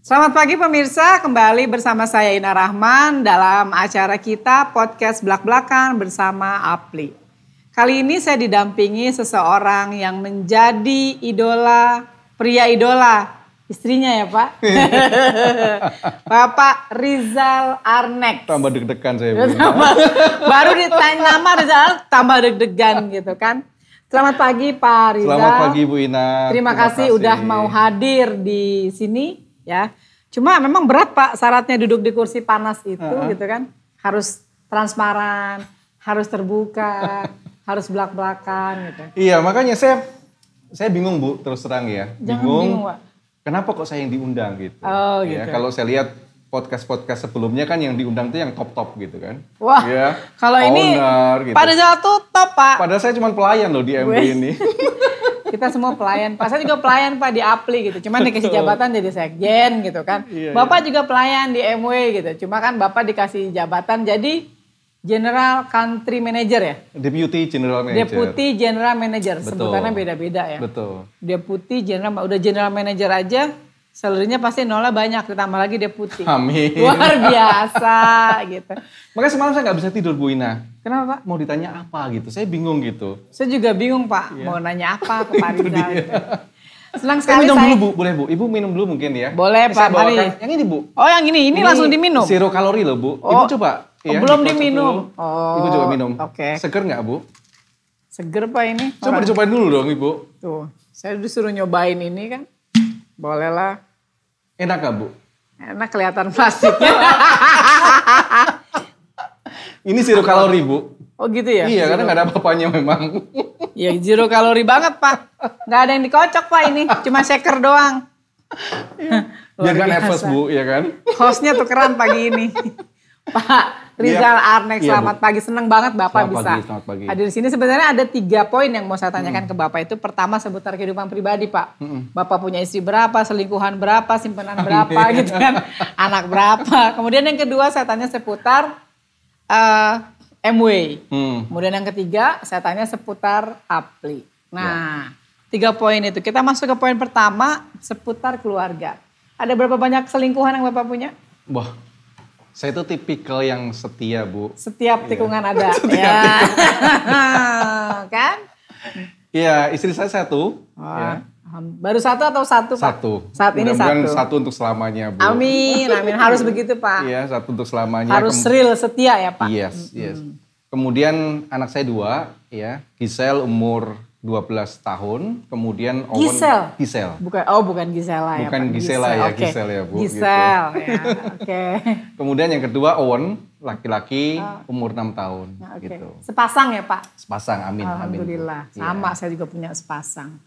Selamat pagi pemirsa, kembali bersama saya Ina Rahman dalam acara kita podcast Blak-Blakan bersama Apli. Kali ini saya didampingi seseorang yang menjadi idola, pria idola, istrinya ya Pak. Bapak Rizal Arnex. Tambah deg-degan saya. Baru ditanya nama Rizal, tambah deg-degan gitu kan. Selamat pagi Pak Rizal. Selamat pagi Bu Ina. Terima kasih udah mau hadir di sini. Ya, cuma memang berat Pak syaratnya duduk di kursi panas itu gitu kan. Harus transparan, harus terbuka, harus belak-belakan gitu. Iya makanya saya bingung Bu terus terang ya. Bingung Pak. Kenapa kok saya yang diundang gitu. Oh ya, gitu. kalau saya lihat podcast sebelumnya kan yang diundang tuh yang top-top gitu kan. Wah ya, kalau ini gitu. Pak Rizal tuh top Pak. Padahal saya cuma pelayan loh di MB ini. Kita semua pelayan, Pak. Saya juga pelayan Pak di Apli gitu. Cuman dikasih jabatan jadi sekjen gitu kan. Iya, Bapak juga pelayan di MW gitu. Cuma kan Bapak dikasih jabatan jadi General Country Manager ya? Deputy General Manager. Deputy General Manager. Betul. Sebutannya beda-beda ya. Betul. Deputy General, udah General Manager aja salary-nya pasti nolnya banyak, ditambah lagi deputy. Amin. Luar biasa gitu. Makanya semalam saya nggak bisa tidur Bu Ina. Kenapa Pak? Mau ditanya apa gitu, saya bingung gitu. Saya juga bingung Pak, mau nanya apa ke Pak Rizal gitu. Senang sekali minum saya. dulu Bu, boleh Bu? Ibu minum dulu mungkin ya. Boleh Pak, mari. Yang ini Bu. Oh yang ini langsung diminum? Zero kalori loh Bu. Ibu coba. Ya, belum dikocok diminum. dulu. Ibu coba minum. Oke. Seger nggak Bu? Seger Pak ini. Coba dicobain dulu dong Ibu. Tuh, saya disuruh nyobain ini kan. Boleh lah. Enak gak Bu? Enak kelihatan plastiknya. Ini zero kalori Bu. Oh gitu ya? Iya, karena nggak ada apa-apanya memang. Iya, zero kalori banget Pak. Nggak ada yang dikocok Pak ini. Cuma shaker doang. Biar kan nervous Bu, ya kan? Hostnya tukeran pagi ini. Pak Rizal Arnex, selamat pagi. Senang banget Bapak Selamat pagi. hadir di sini. Sebenarnya ada 3 poin yang mau saya tanyakan ke Bapak. Itu pertama seputar kehidupan pribadi Pak. Bapak punya istri berapa, selingkuhan berapa, simpanan berapa gitu kan. Anak berapa. Kemudian yang kedua saya tanya seputar MW. Kemudian yang ketiga saya tanya seputar Apli. Nah 3 poin itu. Kita masuk ke poin pertama seputar keluarga. Ada berapa banyak selingkuhan yang Bapak punya? Wah, saya itu tipikal yang setia Bu. Setiap tikungan ada. Ya. Kan? Iya, istri saya 1. Ya. Baru 1 atau 1 Pak? 1. Saat ini 1. Mudah-mudahan 1 untuk selamanya Bu. Amin. Harus begitu Pak. Iya, 1 untuk selamanya. Harus real setia ya Pak. Yes. Kemudian anak saya 2, ya. Giselle umur 12 tahun, kemudian Owen. Giselle. Bukan Gisela ya. Bukan Pak. Gisela ya, Okay. Giselle ya Bu. Giselle gitu. ya, oke. Kemudian yang kedua Owen, laki-laki umur 6 tahun. Oke. Gitu. Sepasang ya Pak? Sepasang, amin. Alhamdulillah, Amin, sama saya juga punya sepasang.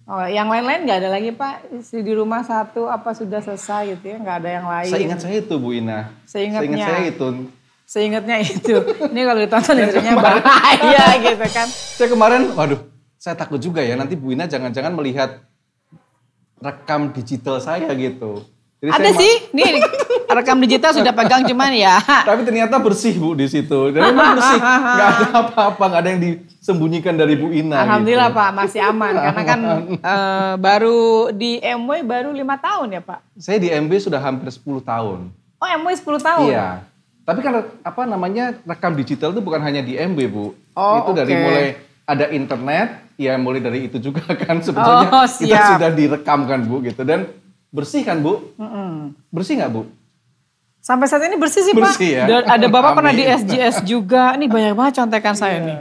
Oh, yang lain-lain nggak ada lagi Pak? Istri di rumah 1 apa sudah selesai gitu ya? Nggak ada yang lain? Seingat saya itu Bu Ina. Seingat saya itu. Seingatnya itu. Ini kalau ditonton istrinya bahaya gitu kan. Saya kemarin, waduh, saya takut juga ya nanti Bu Ina jangan-jangan melihat rekam digital saya gitu. Jadi ada sih, nih rekam digital sudah pegang cuman ya. Tapi ternyata bersih Bu di situ. Dan memang bersih, nggak ada apa-apa, nggak ada yang disembunyikan dari Bu Ina. Alhamdulillah gitu. Pak, masih aman. Karena kan baru di MW baru 5 tahun ya Pak? Saya di MB sudah hampir 10 tahun. Oh MW 10 tahun? Iya. Tapi kan rekam digital itu bukan hanya di MB Bu. Oh, itu dari mulai ada internet, ya mulai dari itu juga kan sebetulnya kita sudah direkam kan Bu gitu. Dan bersih kan Bu? Bersih nggak Bu? Sampai saat ini bersih sih Pak. Bersih ya. Dan ada Bapak pernah di SGS juga. Ini banyak banget contekan saya nih.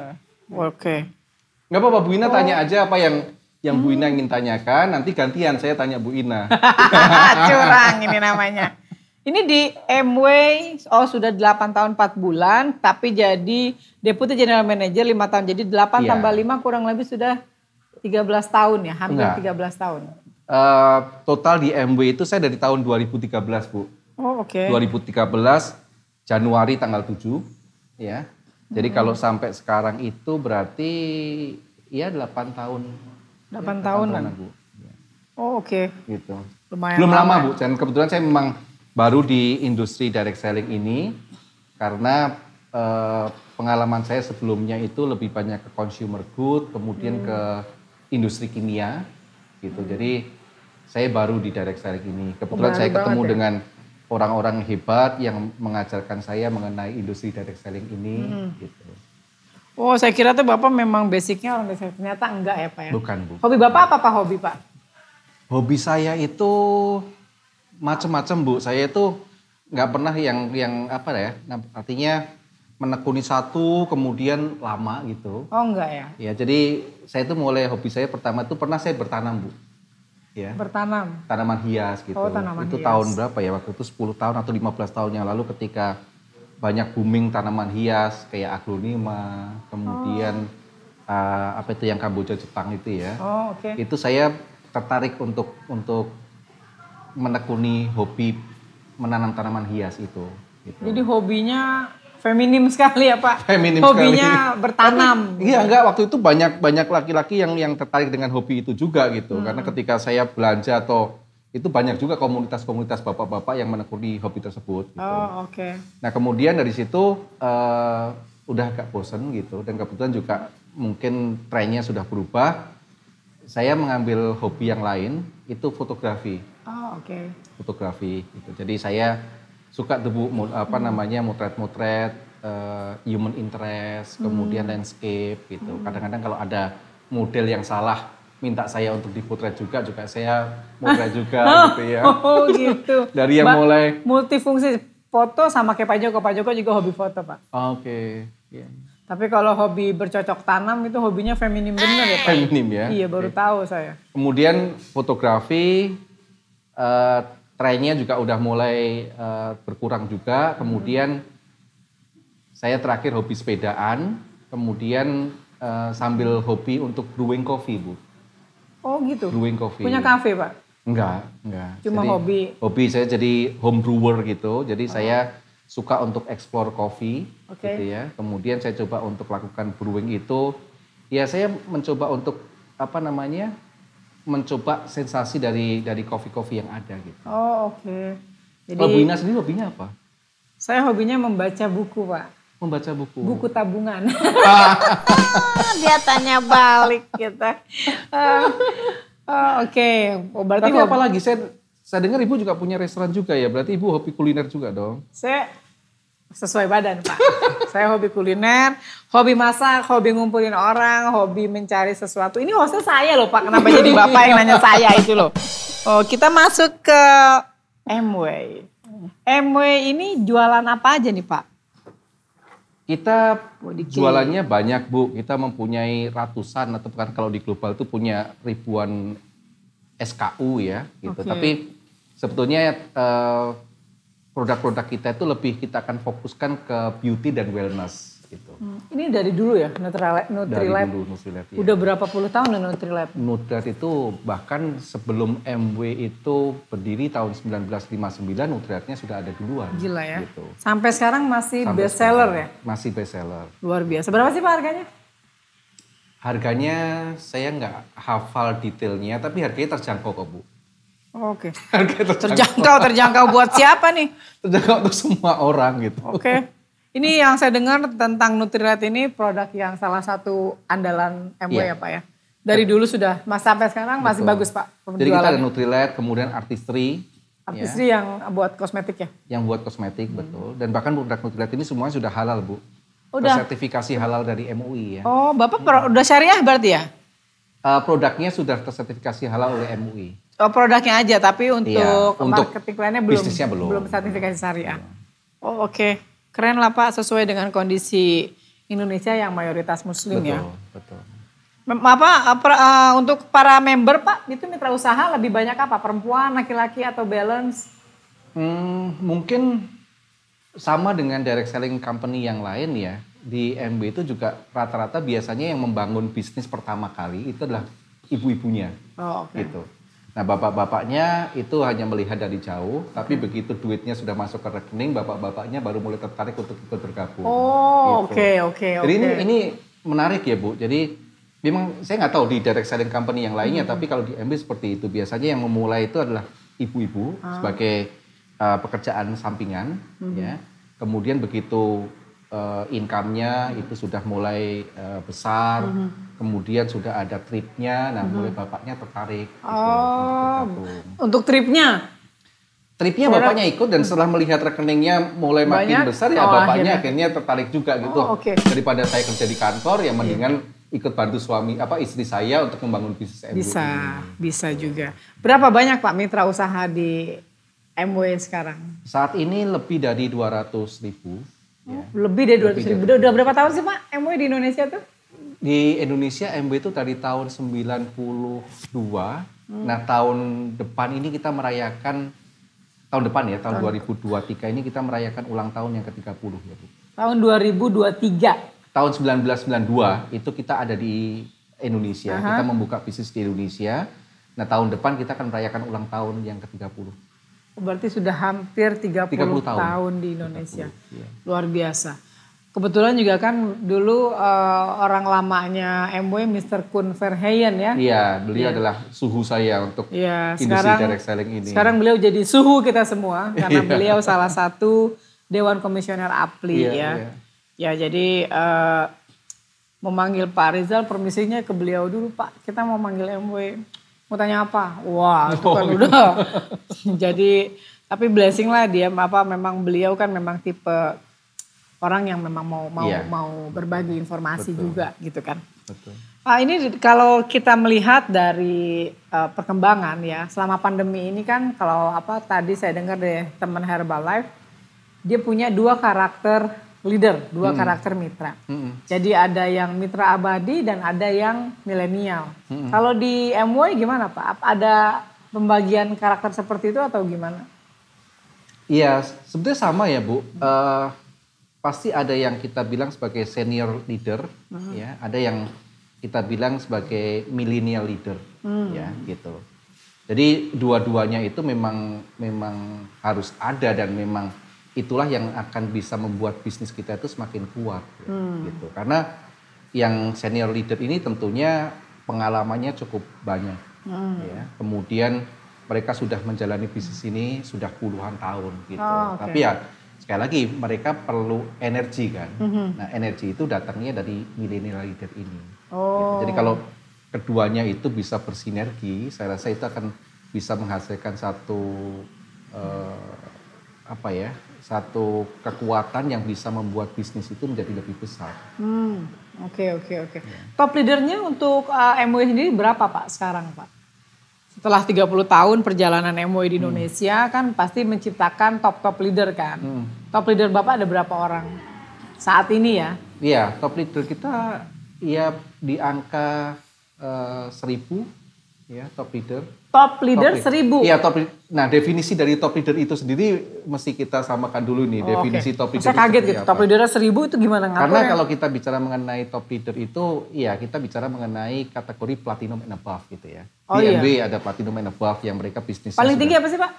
Oke. Nggak apa-apa Bu Ina tanya aja apa yang Bu Ina ingin tanyakan. Nanti gantian saya tanya Bu Ina. Curang ini namanya. Ini di MW, sudah 8 tahun 4 bulan, tapi jadi Deputy General Manager 5 tahun. Jadi 8 tambah 5 kurang lebih sudah 13 tahun ya, hampir 13 tahun. Total di MW itu saya dari tahun 2013 Bu. Oh oke. 2013 Januari tanggal 7 ya. Jadi kalau sampai sekarang itu berarti ya 8 tahun. 8 tahunan Bu. Oh oke. Gitu. Lumayan Belum lama Bu, dan kebetulan saya memang baru di industri direct selling ini karena pengalaman saya sebelumnya itu lebih banyak ke consumer good, kemudian ke industri kimia gitu. Jadi saya baru di direct selling ini. Kebetulan saya ketemu dengan orang-orang hebat yang mengajarkan saya mengenai industri direct selling ini. Gitu. Oh, saya kira tuh Bapak memang basicnya orang direct selling. Ternyata enggak ya Pak ya? Bukan, Bu. Hobi Bapak apa Pak hobi Pak? Hobi saya itu macam-macam, Bu. Saya itu nggak pernah yang apa ya, artinya menekuni satu kemudian lama gitu. Oh enggak ya? Ya, jadi saya itu mulai hobi saya pertama itu pernah saya bertanam, Bu. Ya. Bertanam? Tanaman hias gitu. Oh, tanaman itu hias. Tahun berapa ya? Waktu itu 10 tahun atau 15 tahun yang lalu ketika banyak booming tanaman hias kayak aglonema, kemudian apa itu yang Kamboja Jepang itu ya. Oh, oke. Itu saya tertarik untuk menekuni hobi menanam tanaman hias itu. Gitu. Jadi hobinya feminim sekali ya Pak? Feminim hobinya sekali. Bertanam. Tapi, iya enggak, waktu itu banyak laki-laki yang tertarik dengan hobi itu juga gitu. Karena ketika saya belanja atau itu banyak juga komunitas-komunitas bapak-bapak yang menekuni hobi tersebut. Gitu. Oh oke. Nah kemudian dari situ udah agak bosen gitu. Dan kebetulan juga mungkin trennya sudah berubah. Saya mengambil hobi yang lain, itu fotografi. Oh oke. Fotografi gitu. Jadi saya suka tuh Bu, motret-motret, human interest, kemudian landscape gitu. Kadang-kadang kalau ada model yang salah minta saya untuk dipotret juga saya motret juga gitu ya. Oh gitu. Dari yang mulai multifungsi foto sama kayak Pak Joko juga hobi foto Pak. Oke. Yeah. Tapi kalau hobi bercocok tanam itu hobinya feminim bener ya Pak? Feminim ya? Iya baru tahu saya. Kemudian fotografi, trennya juga udah mulai berkurang juga. Kemudian saya terakhir hobi sepedaan, kemudian sambil hobi untuk brewing coffee Bu. Oh gitu? Brewing coffee. Punya kafe Pak? Enggak. Cuma jadi, hobi? Hobi saya jadi home brewer gitu, jadi saya suka untuk explore coffee, gitu ya. Kemudian saya coba untuk lakukan brewing itu, ya saya mencoba untuk mencoba sensasi dari kopi-kopi yang ada gitu. Oh oke. Jadi Bu Ina sendiri hobinya apa? Saya hobinya membaca buku Pak. Membaca buku? Buku tabungan. Dia tanya balik gitu. Oke. Oh, berarti tapi apalagi saya dengar Ibu juga punya restoran juga ya, berarti Ibu hobi kuliner juga dong? Saya sesuai badan Pak. Saya hobi kuliner, hobi masak, hobi ngumpulin orang, hobi mencari sesuatu. Ini hostnya saya loh Pak, kenapa jadi Bapak yang nanya saya itu loh. Oh kita masuk ke MW. MW ini jualan apa aja nih Pak? Kita jualannya banyak Bu, kita mempunyai ratusan atau bahkan kalau di global itu punya ribuan SKU ya gitu. Tapi sebetulnya produk-produk kita itu lebih kita akan fokuskan ke beauty dan wellness gitu. Ini dari dulu ya Nutrilite? Dari dulu Nutrilite ya. Udah berapa puluh tahun Nutrilite? Nutrilite itu bahkan sebelum MW itu berdiri tahun 1959 Nutrilite-nya sudah ada duluan. Gila ya. Gitu. Sampai sekarang masih best seller ya? Masih best seller. Luar biasa. Berapa sih Pak harganya? Harganya saya nggak hafal detailnya tapi harganya terjangkau kok Bu. Oke. Terjangkau buat siapa nih? Terjangkau untuk semua orang gitu. Oke. Ini yang saya dengar tentang Nutrilite ini produk yang salah satu andalan MW ya Pak ya. Dari dulu sudah, sampai sekarang masih bagus Pak. Jadi kita ada Nutrilite, kemudian Artistry. Artistry ya. Yang buat kosmetik ya? Yang buat kosmetik betul. Dan bahkan produk Nutrilite ini semuanya sudah halal Bu. Udah. Tersertifikasi halal dari MUI ya. Oh Bapak udah syariah berarti ya? Produknya sudah tersertifikasi halal oleh MUI. Oh produknya aja, tapi untuk marketing lainnya bisnisnya belum. Belum sertifikasi syariah. Oh oke. Keren lah Pak, sesuai dengan kondisi Indonesia yang mayoritas muslim ya. Betul. Untuk para member Pak, itu mitra usaha lebih banyak apa? Perempuan, laki-laki atau balance? Mungkin sama dengan direct selling company yang lain ya. Di MB itu juga rata-rata biasanya yang membangun bisnis pertama kali itu adalah ibu-ibunya. Oh, oke. Gitu. Nah bapak-bapaknya itu hanya melihat dari jauh, tapi begitu duitnya sudah masuk ke rekening, bapak-bapaknya baru mulai tertarik untuk ikut bergabung. Oh gitu. Oke. Jadi ini menarik ya Bu, jadi memang saya nggak tahu di direct selling company yang lainnya, tapi kalau di MB seperti itu, biasanya yang memulai itu adalah ibu-ibu sebagai pekerjaan sampingan, ya. Kemudian begitu income-nya itu sudah mulai besar, kemudian sudah ada tripnya, nah mulai bapaknya tertarik gitu, untuk bergabung. Untuk tripnya? Tripnya bapaknya ikut dan setelah melihat rekeningnya mulai makin besar ya bapaknya akhirnya tertarik juga gitu. Daripada saya kerja di kantor ya mendingan ikut bantu istri saya untuk membangun bisnis MW. Bisa juga. Berapa banyak Pak mitra usaha di MW sekarang? Saat ini lebih dari 200.000. Ya. Lebih dari 200.000. Udah berapa tahun sih Pak MW di Indonesia tuh? Di Indonesia MW itu dari tahun 92. Nah tahun depan ini kita merayakan tahun depan ya, tahun 2023 ini kita merayakan ulang tahun yang ke-30 ya Bu. Tahun 2023? Tahun 1992 itu kita ada di Indonesia, kita membuka bisnis di Indonesia. Nah tahun depan kita akan merayakan ulang tahun yang ke-30. Berarti sudah hampir 30 tahun di Indonesia. 30, iya. Luar biasa. Kebetulan juga kan dulu orang lamanya MW Mr. Koen Verheyen ya. Iya, beliau adalah suhu saya untuk industri direct selling ini. Sekarang beliau jadi suhu kita semua karena beliau salah satu Dewan Komisioner APLI ya. Iya. Ya jadi memanggil Pak Rizal permisinya ke beliau dulu Pak. Kita mau manggil MW. Mau tanya apa? Wah itu kan udah. Jadi tapi blessing lah dia memang beliau kan memang tipe orang yang memang mau berbagi informasi juga gitu kan. Betul. Ini kalau kita melihat dari perkembangan ya selama pandemi ini kan kalau tadi saya dengar dari teman Herbalife dia punya 2 karakter leader, 2 karakter mitra. Jadi ada yang mitra abadi dan ada yang milenial. Kalau di MW gimana Pak? Ada pembagian karakter seperti itu atau gimana? Iya, sebetulnya sama ya Bu. Pasti ada yang kita bilang sebagai senior leader, ya, ada yang kita bilang sebagai millennial leader, ya, gitu. Jadi dua-duanya itu memang harus ada dan memang itulah yang akan bisa membuat bisnis kita itu semakin kuat, gitu. Karena yang senior leader ini tentunya pengalamannya cukup banyak, ya. Kemudian mereka sudah menjalani bisnis ini sudah puluhan tahun, gitu. Tapi ya sekali lagi mereka perlu energi kan. Nah energi itu datangnya dari millennial leader ini. Gitu. Jadi kalau keduanya itu bisa bersinergi, saya rasa itu akan bisa menghasilkan satu kekuatan yang bisa membuat bisnis itu menjadi lebih besar. Oke. Top leadernya untuk MW sendiri berapa Pak sekarang Pak? Setelah 30 tahun perjalanan MW di Indonesia kan pasti menciptakan top leader kan. Top leader Bapak ada berapa orang saat ini ya? Iya, top leader kita ya di angka 1.000 ya top leader. Top leader 1.000? Iya top. Nah definisi dari top leader itu sendiri mesti kita samakan dulu nih definisi top leader. Saya kaget gitu, top leader 1.000 itu gimana ngaturnya? Karena kalau kita bicara mengenai top leader itu, ya kita bicara mengenai kategori platinum and above gitu ya. Di MW ada platinum and above yang mereka bisnisnya. Paling tinggi apa sih Pak?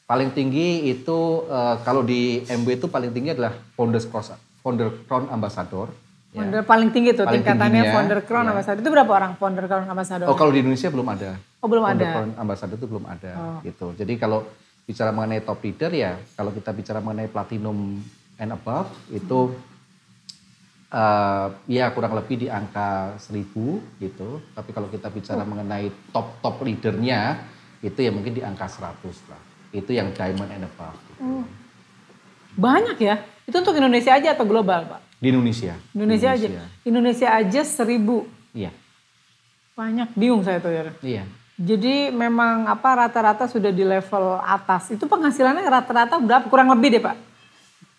Paling tinggi itu kalau di MW itu paling tinggi adalah Founder Crown Ambassador. Founder paling tinggi tuh tingkatannya Founder Crown Ambassador. Itu berapa orang Founder Crown Ambassador? Oh kalau di Indonesia belum ada. Oh belum Founder ada. Crown Ambassador itu belum ada gitu. Jadi kalau bicara mengenai top leader ya, kalau kita bicara mengenai platinum and above itu ya kurang lebih di angka 1.000 gitu. Tapi kalau kita bicara mengenai top leadernya itu ya mungkin di angka 100 lah. Itu yang diamond and above. Gitu. Banyak ya? Itu untuk Indonesia aja atau global Pak? Di Indonesia. Indonesia aja. Indonesia aja 1.000. Iya. Banyak, bingung saya tuh ya. Iya. Jadi memang rata-rata sudah di level atas. Itu penghasilannya rata-rata berapa? Kurang lebih deh Pak.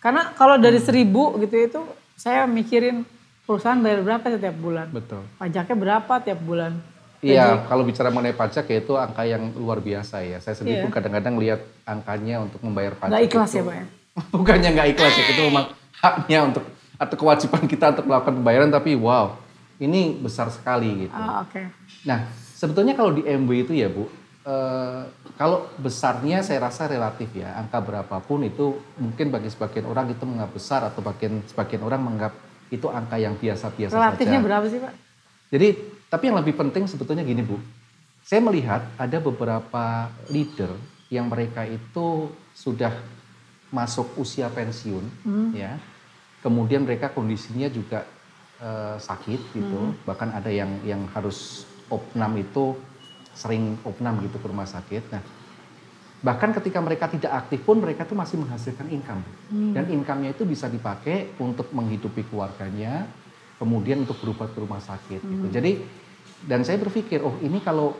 Karena kalau dari 1.000 gitu itu saya mikirin perusahaan bayar berapa setiap bulan. Betul. Pajaknya berapa tiap bulan. Iya, kalau bicara mengenai pajak ya itu angka yang luar biasa ya. Saya sendiri pun kadang-kadang lihat angkanya untuk membayar pajak. Gak ikhlas itu, ya Pak ya? Bukannya gak ikhlas ya, itu memang haknya untuk atau kewajiban kita untuk melakukan pembayaran, tapi wow, ini besar sekali gitu. Nah, sebetulnya kalau di MW itu ya Bu, kalau besarnya saya rasa relatif ya, angka berapapun itu mungkin bagi sebagian orang itu menganggap besar atau sebagian orang menganggap itu angka yang biasa-biasa saja. Relatifnya berapa sih Pak? Jadi, tapi yang lebih penting sebetulnya gini Bu, saya melihat ada beberapa leader yang mereka itu sudah masuk usia pensiun ya. kemudian mereka kondisinya juga sakit gitu, bahkan ada yang harus opnam itu sering opnam gitu ke rumah sakit. Nah, bahkan ketika mereka tidak aktif pun mereka tuh masih menghasilkan income. Dan income-nya itu bisa dipakai untuk menghidupi keluarganya, kemudian untuk berobat ke rumah sakit gitu. Jadi, dan saya berpikir, oh ini kalau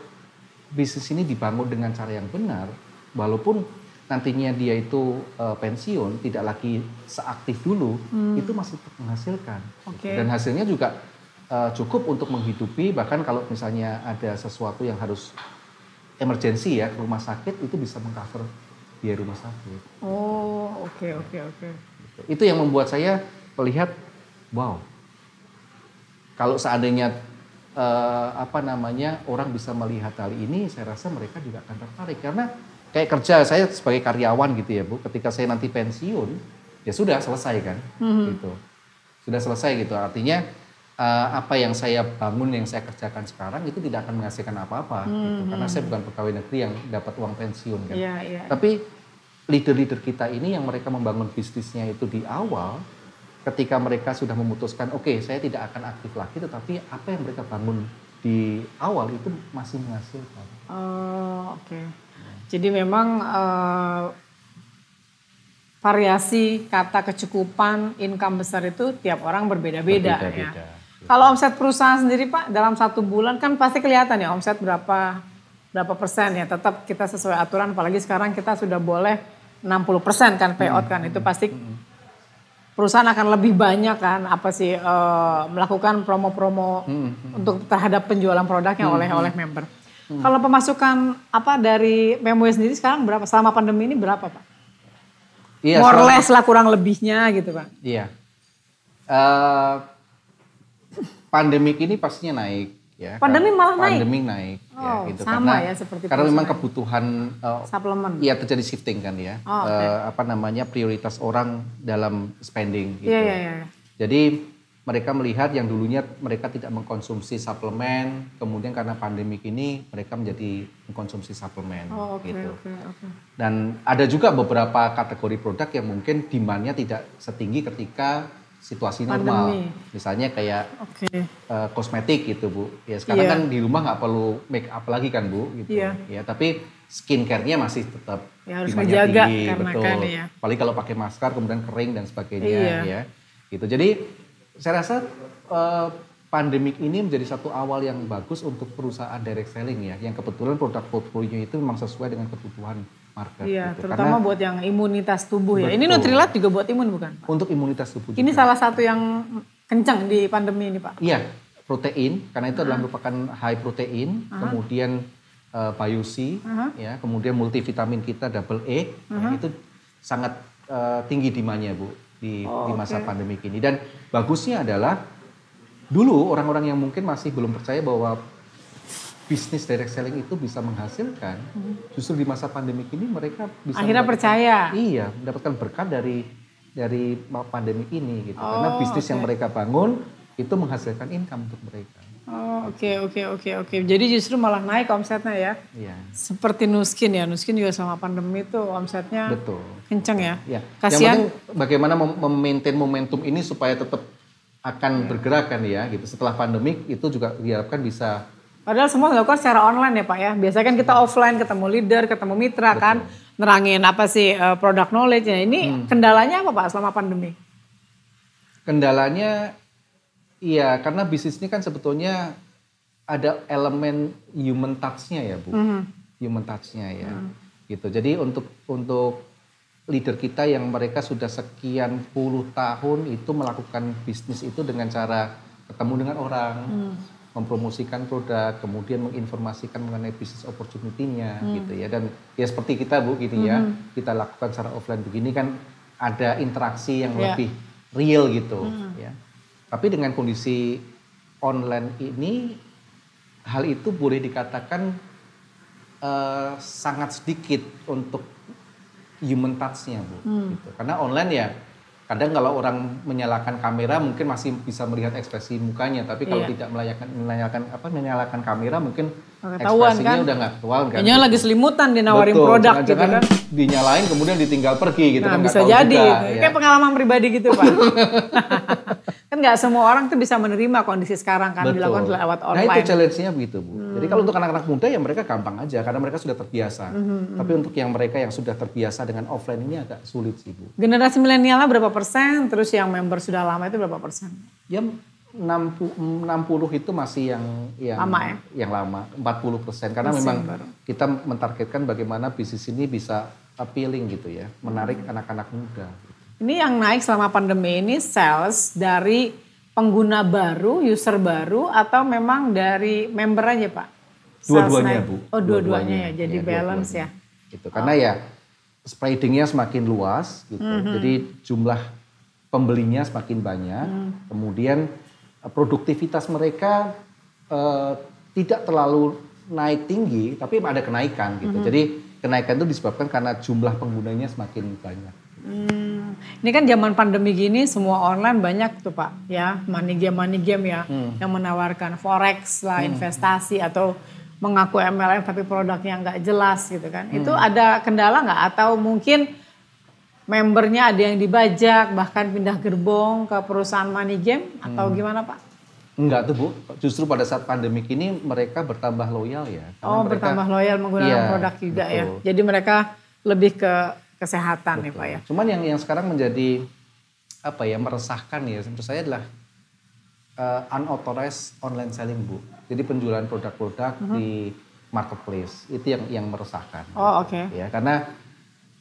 bisnis ini dibangun dengan cara yang benar, walaupun nantinya dia itu pensiun, tidak lagi seaktif dulu, itu masih tetap menghasilkan. Okay. Dan hasilnya juga cukup untuk menghidupi, bahkan kalau misalnya ada sesuatu yang harus emergency ya ke rumah sakit, itu bisa mengcover biaya rumah sakit. Oh, oke. Itu yang membuat saya melihat, wow, kalau seandainya orang bisa melihat hal ini, saya rasa mereka juga akan tertarik. Karena kayak kerja saya sebagai karyawan gitu ya Bu, ketika saya nanti pensiun, ya sudah selesai kan, gitu. Sudah selesai gitu, artinya apa yang saya bangun, yang saya kerjakan sekarang itu tidak akan menghasilkan apa-apa gitu. Karena saya bukan pegawai negeri yang dapat uang pensiun kan. Tapi leader-leader kita ini yang mereka membangun bisnisnya itu di awal, ketika mereka sudah memutuskan, oke, saya tidak akan aktif lagi, tetapi apa yang mereka bangun di awal itu masih menghasilkan. Oke. Jadi memang variasi kata kecukupan, income besar itu tiap orang berbeda-beda ya. Kalau omset perusahaan sendiri Pak, dalam 1 bulan kan pasti kelihatan ya omset berapa persen ya. Tetap kita sesuai aturan, apalagi sekarang kita sudah boleh 60% kan payout kan. Itu pasti perusahaan akan lebih banyak kan melakukan promo-promo untuk terhadap penjualan produknya oleh member. Kalau pemasukan dari PMW sendiri sekarang berapa? Selama pandemi ini berapa Pak? Iya, more less lah, kurang lebihnya gitu Pak. Iya. Pandemik ini pastinya naik ya. Pandemi malah naik. Pandemi naik ya gitu. Sama ya seperti karena memang kebutuhan suplemen. Iya, terjadi shifting kan ya. Prioritas orang dalam spending gitu. Iya. Jadi mereka melihat yang dulunya mereka tidak mengkonsumsi suplemen, kemudian karena pandemik ini mereka menjadi mengkonsumsi suplemen gitu. Dan ada juga beberapa kategori produk yang mungkin demand-nya tidak setinggi ketika situasi normal. Misalnya kayak kosmetik gitu Bu. Ya sekarang kan di rumah nggak perlu make up lagi kan Bu gitu. Ya, tapi skincare-nya masih tetap harus menjaga tinggi, karena betul. Kan, ya. Apalagi kalau pakai masker kemudian kering dan sebagainya ya. Gitu. Jadi saya rasa pandemik ini menjadi satu awal yang bagus untuk perusahaan direct selling ya, yang kebetulan produk portfolio itu memang sesuai dengan kebutuhan market. Iya, gitu. terutama buat yang imunitas tubuh ya. Ini Nutrilite juga buat imun bukan Pak? Untuk imunitas tubuh juga. Ini salah satu yang kencang di pandemi ini Pak? Iya, protein, karena itu adalah merupakan high protein, kemudian biosi, ya, kemudian multivitamin kita double A, ya, itu sangat tinggi demand-nya Bu. Di masa pandemi ini. Dan bagusnya adalah dulu orang-orang yang mungkin masih belum percaya bahwa bisnis direct selling itu bisa menghasilkan, justru di masa pandemi ini mereka bisa akhirnya percaya. Iya, mendapatkan berkat dari pandemi ini gitu. Karena bisnis yang mereka bangun itu menghasilkan income untuk mereka. Oke. Jadi justru malah naik omsetnya ya. Iya. Seperti Nuskin ya. Nuskin juga sama pandemi itu omsetnya kenceng ya. Iya. Kasihan. Yang penting bagaimana memaintain momentum ini supaya tetap akan bergerak kan ya gitu. Setelah pandemik itu juga diharapkan bisa. Padahal semua dilakukan secara online ya Pak ya. Biasanya kan kita offline ketemu leader, ketemu mitra kan. Nerangin product knowledge. Ya. Ini kendalanya apa Pak selama pandemi? Kendalanya iya, karena bisnis ini kan sebetulnya ada elemen human touch-nya ya Bu. Human touch-nya ya. Gitu. Jadi untuk leader kita yang mereka sudah sekian puluh tahun itu melakukan bisnis itu dengan cara ketemu dengan orang, mempromosikan produk, kemudian menginformasikan mengenai bisnis opportunity-nya gitu ya. Dan ya seperti kita Bu gitu ya, kita lakukan secara offline begini kan ada interaksi yang lebih real gitu ya. Tapi dengan kondisi online ini, hal itu boleh dikatakan sangat sedikit untuk human touch-nya Bu. Gitu. Karena online ya kadang kalau orang menyalakan kamera mungkin masih bisa melihat ekspresi mukanya, tapi kalau tidak menyalakan kamera mungkin ekspresinya kan? udah nggak ketahuan kan. Kayaknya lagi selimutan dinawarin produk gitu kan. Dinyalain kemudian ditinggal pergi gitu kan, bisa tahu jadi juga, gitu. Kayak pengalaman pribadi gitu Pak. Kan nggak semua orang tuh bisa menerima kondisi sekarang kan dilakukan lewat online. Nah itu challenge-nya begitu Bu. Jadi kalau untuk anak-anak muda ya mereka gampang aja karena mereka sudah terbiasa. Tapi untuk yang mereka yang sudah terbiasa dengan offline ini agak sulit sih Bu. Generasi milenialnya berapa persen? Terus yang member sudah lama itu berapa persen? Ya 60 itu masih yang lama ya? Yang lama, 40%. Karena masih memang baru. kita mentargetkan bagaimana bisnis ini bisa appealing gitu ya, menarik anak-anak muda. Ini yang naik selama pandemi ini sales dari pengguna baru, user baru atau memang dari member aja Pak? Dua-duanya Bu. Oh dua-duanya ya, jadi balance ya. Gitu. Karena ya spreadingnya semakin luas gitu. Jadi jumlah pembelinya semakin banyak. Kemudian produktivitas mereka tidak terlalu naik tinggi, tapi ada kenaikan gitu. Jadi kenaikan itu disebabkan karena jumlah penggunanya semakin banyak. Ini kan zaman pandemi gini semua online banyak tuh Pak ya, money game ya yang menawarkan forex lah, investasi atau mengaku MLM tapi produknya nggak jelas gitu kan. Itu ada kendala nggak atau mungkin membernya ada yang dibajak bahkan pindah gerbong ke perusahaan money game atau gimana Pak? Enggak tuh Bu, justru pada saat pandemik ini mereka bertambah loyal ya. Oh bertambah loyal menggunakan produk juga betul. Ya. Jadi mereka lebih ke kesehatan nih Pak ya. Cuman yang sekarang menjadi meresahkan ya menurut saya adalah unauthorized online selling Bu. Jadi penjualan produk-produk di marketplace itu yang meresahkan. Oh oke. Ya karena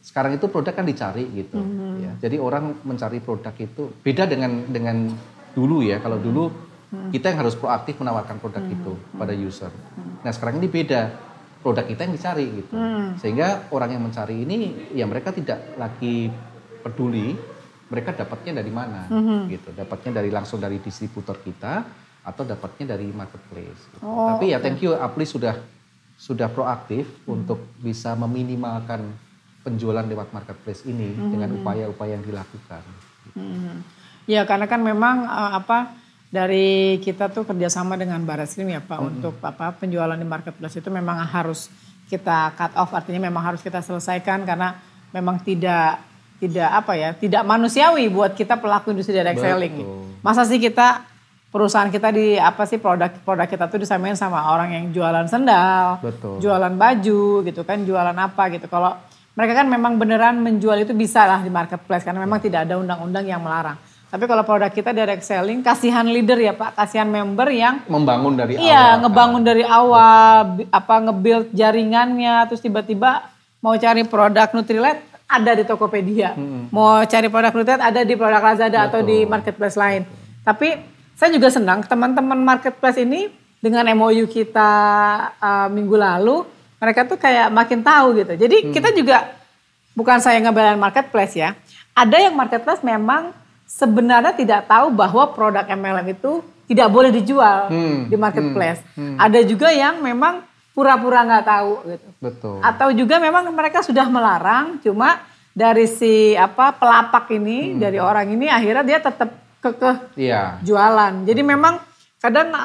sekarang itu produk kan dicari gitu. Ya. Jadi orang mencari produk itu beda dengan dulu ya. Kalau dulu kita yang harus proaktif menawarkan produk itu pada user. Nah sekarang ini beda. Produk kita yang dicari gitu. Sehingga orang yang mencari ini ya mereka tidak lagi peduli mereka dapatnya dari mana gitu. Dapatnya langsung dari distributor kita atau dapatnya dari marketplace. Gitu. Tapi ya thank you Apli sudah proaktif untuk bisa meminimalkan penjualan lewat marketplace ini dengan upaya-upaya yang dilakukan. Gitu. Ya karena kan memang dari kita tuh kerjasama dengan Barreskrim ya Pak untuk penjualan di marketplace itu memang harus kita cut off, artinya memang harus kita selesaikan karena memang tidak manusiawi buat kita pelaku industri direct selling. Masa sih kita perusahaan kita produk kita tuh disamain sama orang yang jualan sendal, jualan baju gitu kan, jualan apa gitu. Kalau mereka kan memang beneran menjual itu bisa lah di marketplace karena memang tidak ada undang-undang yang melarang. Tapi kalau produk kita direct selling, kasihan leader ya Pak, kasihan member yang membangun dari awal. Iya, ngebangun dari awal, nge-build jaringannya, terus tiba-tiba mau cari produk Nutrilite ada di Tokopedia. Mau cari produk Nutrilite ada di produk Lazada atau di marketplace lain. Tapi saya juga senang teman-teman marketplace ini dengan MOU kita minggu lalu, mereka tuh kayak makin tahu gitu. Jadi kita juga, bukan saya ngebelain marketplace ya, ada yang marketplace memang sebenarnya tidak tahu bahwa produk MLM itu tidak boleh dijual di marketplace. Ada juga yang memang pura-pura nggak tahu gitu. Betul. Atau juga memang mereka sudah melarang, cuma dari si pelapak ini, dari orang ini akhirnya dia tetap kekeh jualan. Jadi memang kadang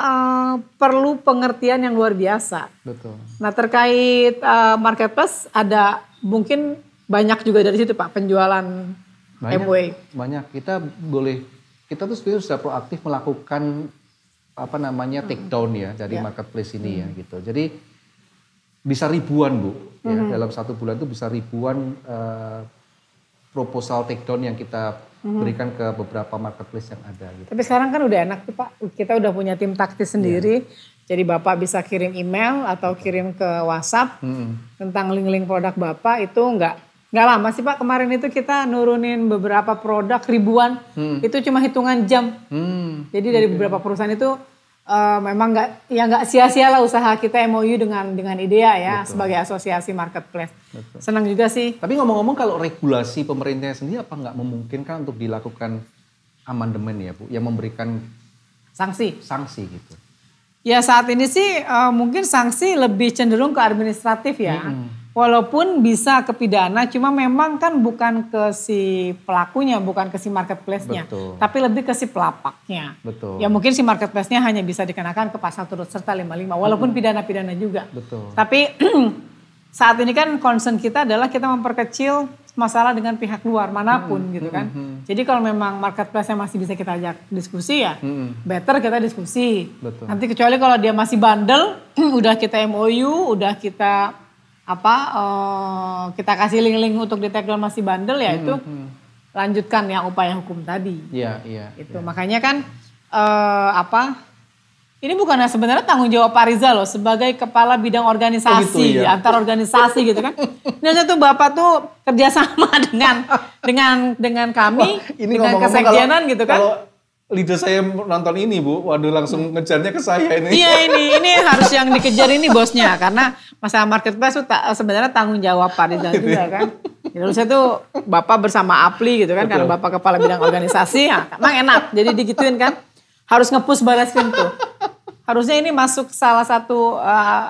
perlu pengertian yang luar biasa. Betul. Nah terkait marketplace ada mungkin banyak juga dari situ Pak penjualan. Banyak. Kita tuh sebenarnya sudah proaktif melakukan take down ya dari marketplace ini ya gitu. Jadi bisa ribuan Bu, ya, dalam 1 bulan itu bisa ribuan proposal take down yang kita berikan ke beberapa marketplace yang ada. Gitu. Tapi sekarang kan udah enak tuh Pak, kita udah punya tim taktis sendiri. Jadi Bapak bisa kirim email atau kirim ke WhatsApp tentang link-link produk Bapak itu Nggak lama sih Pak, kemarin itu kita nurunin beberapa produk ribuan, itu cuma hitungan jam. Jadi dari beberapa perusahaan itu memang nggak sia-sia lah usaha kita MOU dengan IDEA ya sebagai asosiasi marketplace. Senang juga sih. Tapi ngomong-ngomong kalau regulasi pemerintahnya sendiri apa nggak memungkinkan untuk dilakukan amandemen ya Bu, yang memberikan sanksi gitu? Ya saat ini sih mungkin sanksi lebih cenderung ke administratif ya. Walaupun bisa ke pidana, cuma memang kan bukan ke si pelakunya, bukan ke si marketplace-nya. Betul. Tapi lebih ke si pelapaknya. Betul. Ya mungkin si marketplace-nya hanya bisa dikenakan ke pasal turut serta 55, walaupun pidana-pidana juga. Betul. Tapi saat ini kan concern kita adalah kita memperkecil masalah dengan pihak luar manapun gitu kan. Jadi kalau memang marketplace-nya masih bisa kita ajak diskusi ya, better kita diskusi. Betul. Nanti kecuali kalau dia masih bandel, udah kita MOU, udah kita kita kasih link-link untuk di take down masih bandel ya itu lanjutkan yang upaya hukum tadi. Iya. Itu makanya kan ini bukan sebenarnya tanggung jawab Pak Rizal loh sebagai kepala bidang organisasi antar organisasi gitu kan. Dan itu Bapak tuh kerjasama dengan kami, ini dengan kesekjenan gitu kan. Kalau leader saya nonton ini Bu, waduh langsung ngejarnya ke saya ini. Iya ini harus yang dikejar ini bosnya karena masalah marketplace itu sebenarnya tanggung jawab Pak Rizal juga kan. Jadi saya tuh Bapak bersama Apli gitu kan. Betul. Karena Bapak kepala bidang organisasi ya emang enak jadi digituin kan. Harus nge-push Barreskrim tuh. Harusnya ini masuk salah satu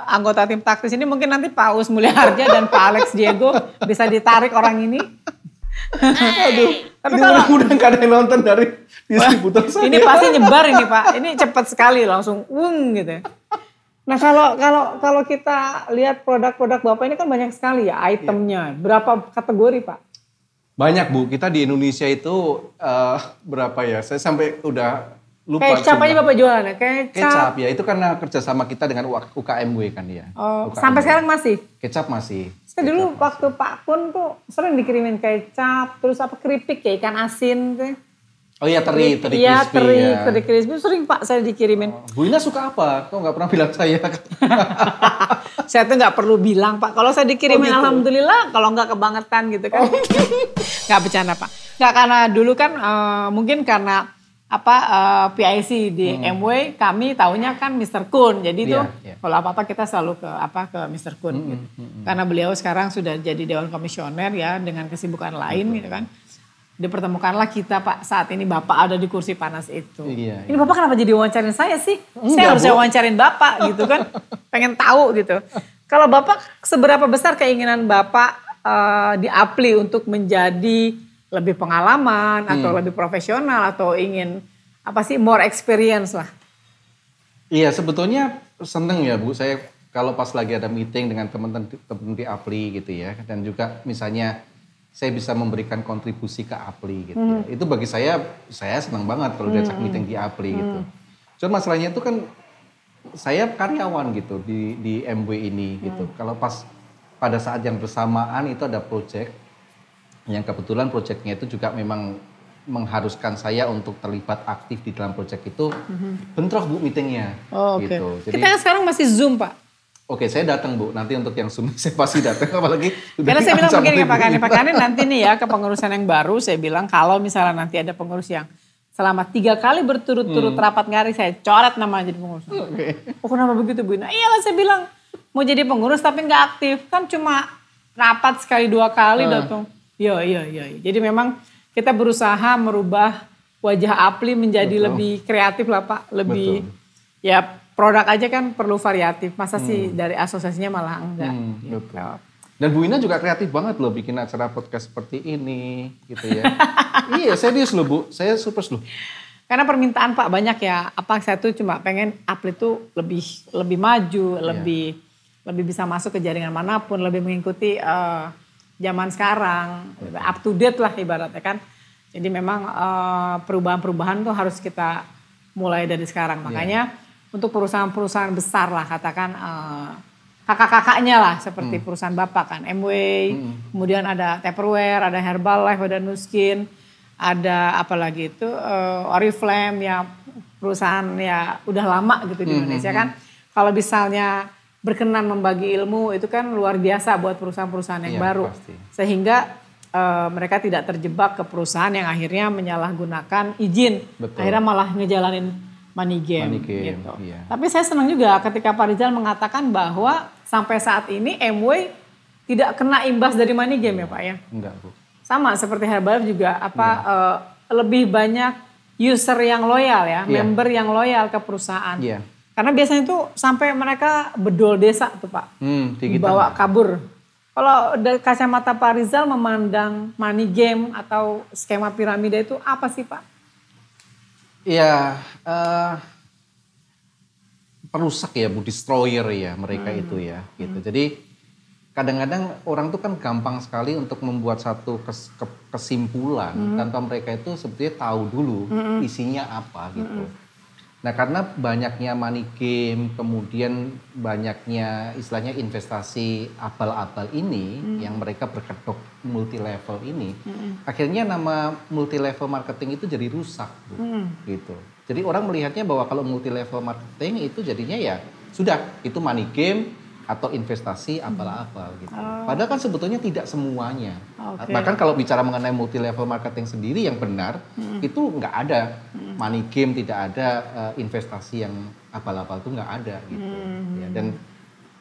anggota tim taktis ini mungkin nanti Pak Us Mulyaharja dan Pak Alex Diego bisa ditarik orang ini. Aduh, tapi kalau mudah-mudahan gak ada yang nonton dari distributor saya. Ini pasti nyebar ini Pak, ini cepat sekali langsung gitu. Nah kalau kita lihat produk-produk Bapak ini kan banyak sekali ya itemnya. Berapa kategori Pak? Banyak Bu, kita di Indonesia itu berapa ya? Saya sampai udah lupa. Kecap aja Bapak jualan ya? Kecap ya, itu karena kerjasama kita dengan UKMW kan ya. Oh, sampai sekarang masih? Kecap masih. Saya dulu waktu Pak Kun tuh sering dikirimin kecap, terus keripik ya ikan asin tuh. Oh iya teri crispy. Iya teri crispy sering Pak saya dikirimin. Bu Ina suka apa? Kok nggak pernah bilang saya? Saya tuh nggak perlu bilang Pak. Kalau saya dikirimin gitu? Alhamdulillah. Kalau nggak kebangetan gitu kan. Nggak bercanda Pak. Nggak karena dulu kan mungkin karena PIC di MW kami taunya kan Mr. Kun. Jadi tuh kalau apa-apa kita selalu ke Mr. Kun gitu. Karena beliau sekarang sudah jadi Dewan Komisioner ya dengan kesibukan lain gitu kan. Dipertemukanlah kita Pak saat ini Bapak ada di kursi panas itu. Iya. Ini Bapak kenapa jadi wawancarin saya sih? Saya harus wawancarin Bapak gitu kan. Pengen tahu gitu. Kalau Bapak seberapa besar keinginan Bapak di Apli untuk menjadi lebih pengalaman atau lebih profesional atau ingin more experience lah. Iya sebetulnya seneng ya Bu, saya kalau pas lagi ada meeting dengan teman-teman di Apli gitu ya. Dan juga misalnya saya bisa memberikan kontribusi ke Apli gitu ya. Itu bagi saya senang banget kalau diajak meeting di Apli gitu. Cuma masalahnya itu kan saya karyawan gitu di MW ini gitu. Kalau pada saat yang bersamaan itu ada project yang kebetulan proyeknya itu juga memang mengharuskan saya untuk terlibat aktif di dalam proyek itu, bentrok Bu meetingnya. Oh, gitu. Jadi, kita sekarang masih Zoom Pak. Oke, saya datang Bu. Nanti untuk yang Zoom saya pasti datang. Apalagi karena saya bilang begini Pak Kanin nanti nih ya ke pengurusan yang baru saya bilang kalau misalnya nanti ada pengurus yang selama 3 kali berturut-turut rapat ngari saya coret nama jadi pengurus. Oh kenapa begitu Bu? Nah iyalah saya bilang mau jadi pengurus tapi nggak aktif kan cuma rapat sekali 2 kali datang. Iya. Jadi memang kita berusaha merubah wajah Apli menjadi lebih kreatif lah Pak. Lebih ya produk aja kan perlu variatif. Masa sih dari asosiasinya malah enggak. Gitu. Dan Bu Ina juga kreatif banget loh bikin acara podcast seperti ini gitu ya. Iya serius loh Bu, saya surprise loh. Karena permintaan Pak banyak ya. Saya tuh cuma pengen Apli tuh lebih maju, lebih bisa masuk ke jaringan manapun, lebih mengikuti zaman sekarang, up to date lah ibaratnya kan. Jadi memang perubahan-perubahan tuh harus kita mulai dari sekarang. Makanya untuk perusahaan-perusahaan besar lah katakan kakak-kakaknya lah seperti perusahaan Bapak kan. MW, kemudian ada Tupperware, ada Herbalife, ada Nuskin, ada apalagi itu Oriflame ya perusahaan ya udah lama gitu di Indonesia kan. Kalau misalnya berkenan membagi ilmu itu kan luar biasa buat perusahaan-perusahaan yang baru. Pasti. Sehingga mereka tidak terjebak ke perusahaan yang akhirnya menyalahgunakan izin. Betul. Akhirnya malah ngejalanin money game gitu. Iya. Tapi saya senang juga ketika Pak Rizal mengatakan bahwa sampai saat ini MW tidak kena imbas dari money game ya Pak ya? Enggak Bu. Sama seperti Herbalife juga lebih banyak user yang loyal ya, member yang loyal ke perusahaan. Karena biasanya tuh sampai mereka bedol desa tuh Pak, dibawa kabur. Kalau dari kacamata Pak Rizal memandang money game atau skema piramida itu apa sih Pak? Ya, perusak ya, bu destroyer ya mereka itu ya, gitu. Jadi kadang-kadang orang tuh kan gampang sekali untuk membuat satu kesimpulan tanpa mereka itu sebetulnya tahu dulu isinya apa gitu. Nah karena banyaknya money game, kemudian banyaknya istilahnya investasi abal-abal ini yang mereka berkedok multi level ini, akhirnya nama multi level marketing itu jadi rusak, Bu. Gitu. Jadi orang melihatnya bahwa kalau multi level marketing itu jadinya ya sudah itu money game atau investasi abal-abal gitu. Padahal kan sebetulnya tidak semuanya. Bahkan kalau bicara mengenai multi level marketing sendiri yang benar itu nggak ada money game, tidak ada investasi yang abal-abal itu nggak ada gitu. Ya,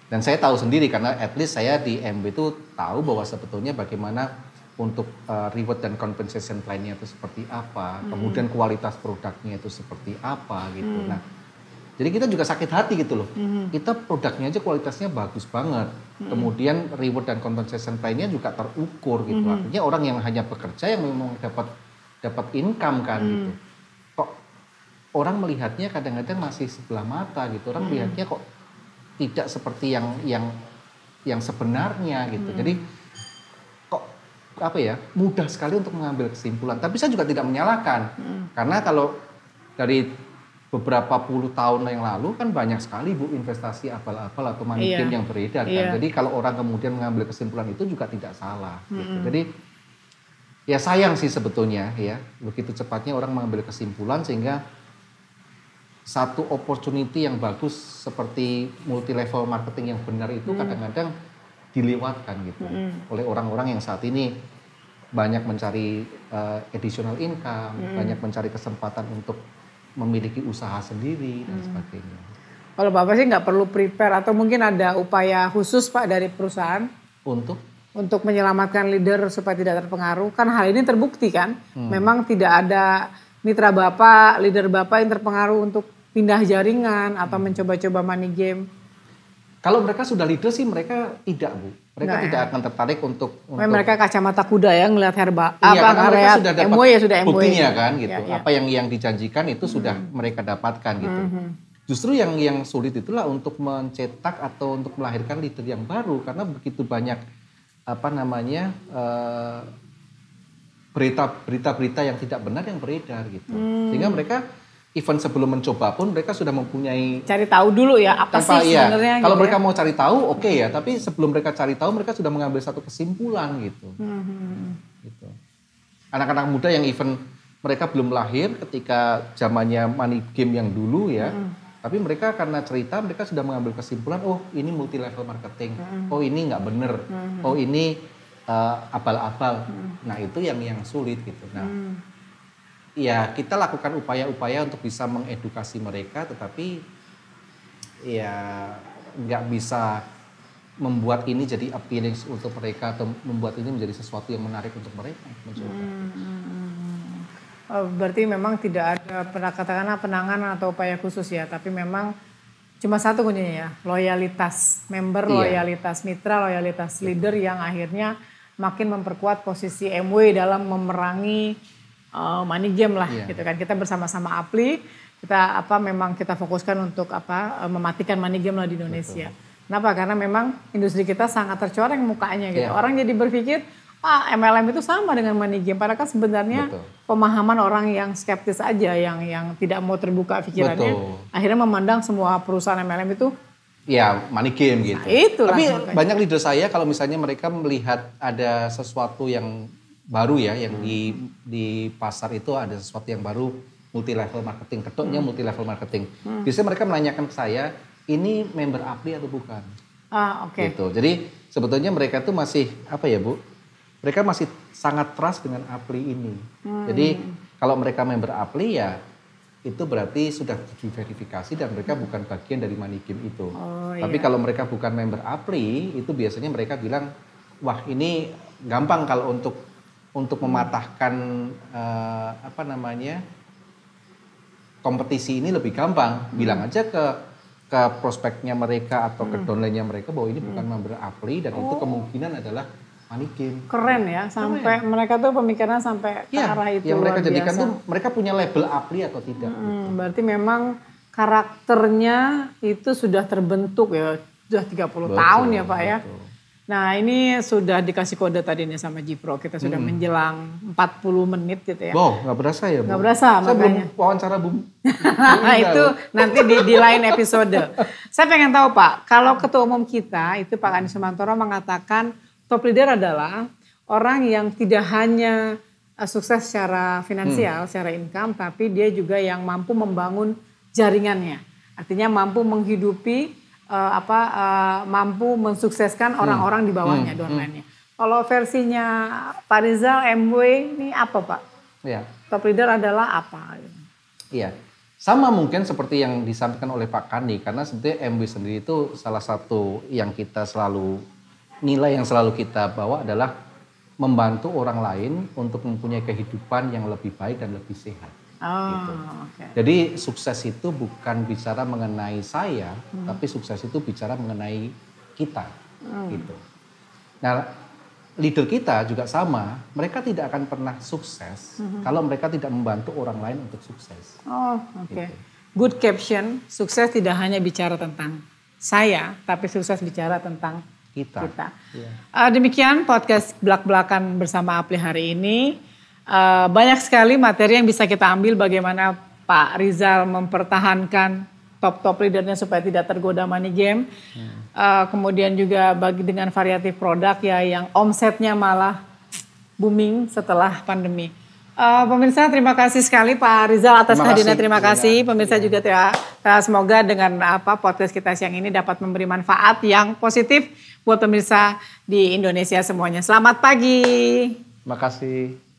dan saya tahu sendiri karena at least saya di MB itu tahu bahwa sebetulnya bagaimana untuk reward dan compensation plan-nya itu seperti apa, kemudian kualitas produknya itu seperti apa gitu. Nah, jadi kita juga sakit hati gitu loh. Kita produknya aja kualitasnya bagus banget. Kemudian reward dan compensation plan-nya juga terukur gitu. Artinya orang yang hanya bekerja yang memang dapat income kan gitu. Kok orang melihatnya kadang-kadang masih sebelah mata gitu. Orang melihatnya kok tidak seperti yang sebenarnya gitu. Jadi kok apa ya, mudah sekali untuk mengambil kesimpulan. Tapi saya juga tidak menyalahkan. Karena kalau dari beberapa puluh tahun yang lalu kan banyak sekali Bu investasi abal-abal atau money game yang beredar kan. Jadi kalau orang kemudian mengambil kesimpulan itu juga tidak salah gitu. Jadi ya sayang sih sebetulnya ya, begitu cepatnya orang mengambil kesimpulan sehingga satu opportunity yang bagus seperti multi level marketing yang benar itu kadang-kadang dilewatkan gitu oleh orang-orang yang saat ini banyak mencari additional income, banyak mencari kesempatan untuk memiliki usaha sendiri dan sebagainya. Kalau Bapak sih nggak perlu prepare atau mungkin ada upaya khusus Pak dari perusahaan untuk menyelamatkan leader supaya tidak terpengaruh. Kan hal ini terbukti kan, memang tidak ada mitra Bapak, leader Bapak yang terpengaruh untuk pindah jaringan atau mencoba-coba money game. Kalau mereka sudah leader sih mereka tidak Bu. Mereka tidak akan tertarik untuk mereka kacamata kuda ya ngelihat herba. Iya, karena mereka sudah dapat buktinya MW. kan gitu. Apa yang dijanjikan itu sudah mereka dapatkan gitu. Justru yang sulit itulah untuk mencetak atau untuk melahirkan leader yang baru karena begitu banyak berita-berita yang tidak benar yang beredar gitu. Sehingga mereka even sebelum mencoba pun mereka sudah mempunyai cari tahu dulu ya apa sih sebenarnya. Kalau mereka mau cari tahu oke ya, tapi sebelum mereka cari tahu mereka sudah mengambil satu kesimpulan gitu. Gitu. Anak-anak muda yang even mereka belum lahir ketika zamannya money game yang dulu ya, tapi mereka karena cerita mereka sudah mengambil kesimpulan oh ini multi level marketing, oh ini nggak bener, oh ini abal-abal. Nah itu yang sulit gitu. Nah ya kita lakukan upaya-upaya untuk bisa mengedukasi mereka, tetapi ya nggak bisa membuat ini jadi appealing untuk mereka atau membuat ini menjadi sesuatu yang menarik untuk mereka mencoba. Berarti memang tidak ada katakanlah penanganan atau upaya khusus ya, tapi memang cuma satu kuncinya ya, loyalitas member, loyalitas mitra, loyalitas leader yang akhirnya makin memperkuat posisi MW dalam memerangi money game lah gitu kan. Kita bersama-sama APLI memang kita fokuskan untuk mematikan money game lah di Indonesia. Betul. Kenapa? Karena memang industri kita sangat tercoreng mukanya gitu. Orang jadi berpikir MLM itu sama dengan money game, padahal kan sebenarnya pemahaman orang yang skeptis aja yang tidak mau terbuka pikirannya akhirnya memandang semua perusahaan MLM itu ya money game gitu. Itulah, tapi makanya. Banyak leader saya kalau misalnya mereka melihat ada sesuatu yang baru ya, yang di pasar itu ada sesuatu yang baru, multi level marketing, ketoknya multi level marketing. Biasanya mereka menanyakan ke saya, ini member APLI atau bukan? Gitu. Jadi sebetulnya mereka tuh masih Bu? Mereka masih sangat trust dengan APLI ini. Jadi kalau mereka member APLI ya itu berarti sudah diverifikasi dan mereka bukan bagian dari money game itu. Tapi kalau mereka bukan member APLI, itu biasanya mereka bilang, wah ini gampang kalau untuk mematahkan kompetisi ini lebih gampang. Bilang aja ke ke prospeknya mereka atau ke downline-nya mereka bahwa ini bukan member Apply dan itu kemungkinan adalah money game. Keren ya, sampai mereka tuh pemikirannya sampai ke arah itu. Yang mereka luar jadikan biasa. tuh mereka punya label Apply atau tidak. Berarti memang karakternya itu sudah terbentuk ya, sudah 30 tahun ya Pak ya. Betul. Nah ini sudah dikasih kode tadi nih sama Jipro, kita sudah menjelang 40 menit gitu ya. Wow, nggak berasa ya Bu? Nggak berasa Saya makanya. belum wawancara Bu. Nah itu nanti di lain episode. Saya pengen tahu Pak, kalau ketua umum kita itu Pak Anies Sumantoro mengatakan top leader adalah orang yang tidak hanya sukses secara finansial, secara income, tapi dia juga yang mampu membangun jaringannya. Artinya mampu menghidupi mampu mensukseskan orang-orang di bawahnya, downline-nya. Kalau versinya Pak Rizal, MW ini apa Pak? Ya. Top leader adalah apa? Iya. Sama mungkin seperti yang disampaikan oleh Pak Kandi, karena sebetulnya MW sendiri itu salah satu yang kita selalu, nilai yang selalu kita bawa adalah membantu orang lain untuk mempunyai kehidupan yang lebih baik dan lebih sehat. Gitu. Okay. Jadi sukses itu bukan bicara mengenai saya, tapi sukses itu bicara mengenai kita. Gitu. Nah, leader kita juga sama, mereka tidak akan pernah sukses kalau mereka tidak membantu orang lain untuk sukses. Oke. Gitu. Good caption, sukses tidak hanya bicara tentang saya, tapi sukses bicara tentang kita. Yeah. Demikian podcast Blak-Blakan bersama Apply hari ini. Banyak sekali materi yang bisa kita ambil bagaimana Pak Rizal mempertahankan top leadernya supaya tidak tergoda money game. Kemudian juga dengan variatif produk ya yang omsetnya malah booming setelah pandemi. Pemirsa terima kasih sekali Pak Rizal atas hadirnya, terima kasih. Pemirsa juga semoga dengan podcast kita siang ini dapat memberi manfaat yang positif buat pemirsa di Indonesia semuanya. Selamat pagi. Terima kasih.